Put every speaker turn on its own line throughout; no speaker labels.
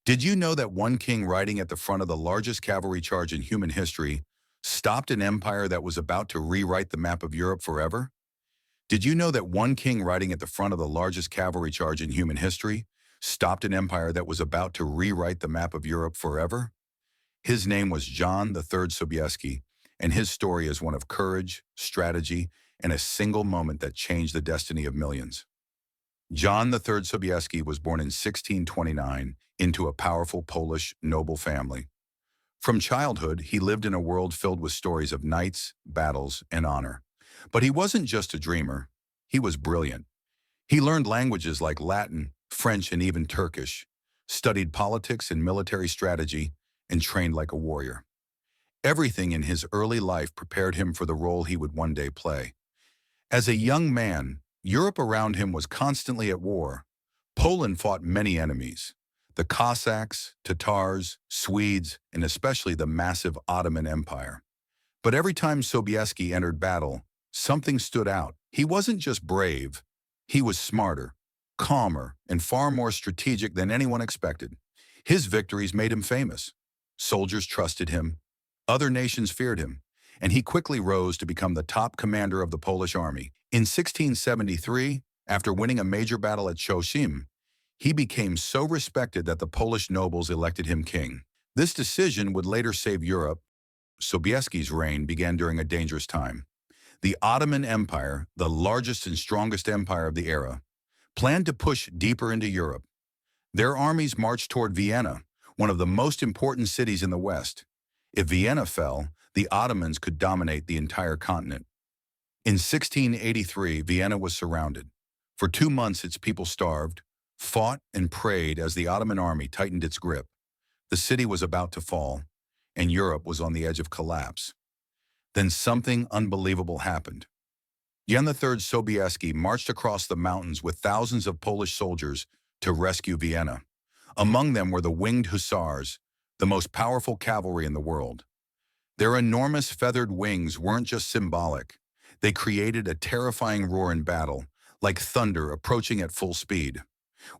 Did you know that one king riding at the front of the largest cavalry charge in human history stopped an empire that was about to rewrite the map of Europe forever? Did you know that one king riding at the front of the largest cavalry charge in human history stopped an empire that was about to rewrite the map of Europe forever? His name was Jan III Sobieski, and his story is one of courage, strategy, and a single moment that changed the destiny of millions. Jan III Sobieski was born in 1629 into a powerful Polish noble family. From childhood, he lived in a world filled with stories of knights, battles, and honor. But he wasn't just a dreamer. He was brilliant. He learned languages like Latin, French, and even Turkish, studied politics and military strategy, and trained like a warrior. Everything in his early life prepared him for the role he would one day play. As a young man, Europe around him was constantly at war. Poland fought many enemies: the Cossacks, Tatars, Swedes, and especially the massive Ottoman Empire. But every time Sobieski entered battle, something stood out. He wasn't just brave, he was smarter, calmer, and far more strategic than anyone expected. His victories made him famous. Soldiers trusted him, other nations feared him, and he quickly rose to become the top commander of the Polish army. In 1673, after winning a major battle at Chosim, he became so respected that the Polish nobles elected him king. This decision would later save Europe. Sobieski's reign began during a dangerous time. The Ottoman Empire, the largest and strongest empire of the era, planned to push deeper into Europe. Their armies marched toward Vienna, one of the most important cities in the West. If Vienna fell, the Ottomans could dominate the entire continent. In 1683, Vienna was surrounded. For 2 months, its people starved, fought, and prayed as the Ottoman army tightened its grip. The city was about to fall, and Europe was on the edge of collapse. Then something unbelievable happened. Jan III Sobieski marched across the mountains with thousands of Polish soldiers to rescue Vienna. Among them were the Winged Hussars, the most powerful cavalry in the world. Their enormous feathered wings weren't just symbolic. They created a terrifying roar in battle, like thunder approaching at full speed.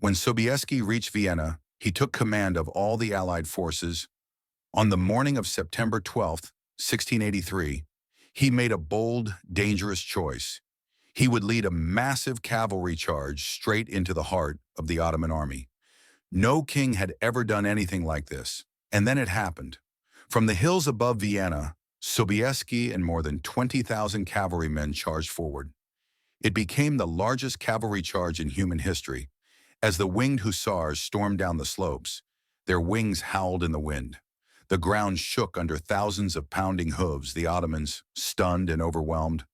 When Sobieski reached Vienna, he took command of all the Allied forces. On the morning of September 12, 1683, he made a bold, dangerous choice. He would lead a massive cavalry charge straight into the heart of the Ottoman army. No king had ever done anything like this. And then it happened. From the hills above Vienna, Sobieski and more than 20,000 cavalrymen charged forward. It became the largest cavalry charge in human history. As the Winged Hussars stormed down the slopes, their wings howled in the wind. The ground shook under thousands of pounding hooves. The Ottomans, stunned and overwhelmed,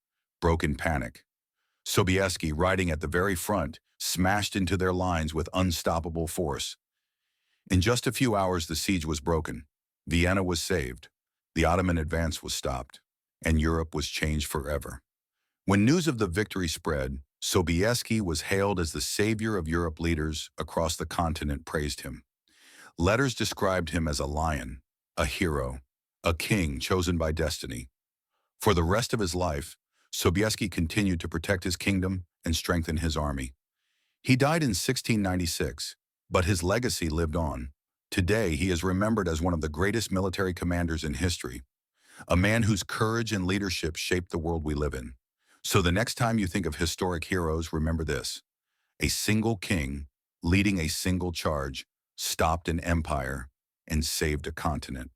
broke in panic. Sobieski, riding at the very front, smashed into their lines with unstoppable force. In just a few hours, the siege was broken. Vienna was saved. The Ottoman advance was stopped, and Europe was changed forever. When news of the victory spread, Sobieski was hailed as the savior of Europe. Leaders across the continent praised him. Letters described him as a lion, a hero, a king chosen by destiny. For the rest of his life, Sobieski continued to protect his kingdom and strengthen his army. He died in 1696, but his legacy lived on. Today, he is remembered as one of the greatest military commanders in history, a man whose courage and leadership shaped the world we live in. So the next time you think of historic heroes, remember this: a single king, leading a single charge, stopped an empire and saved a continent.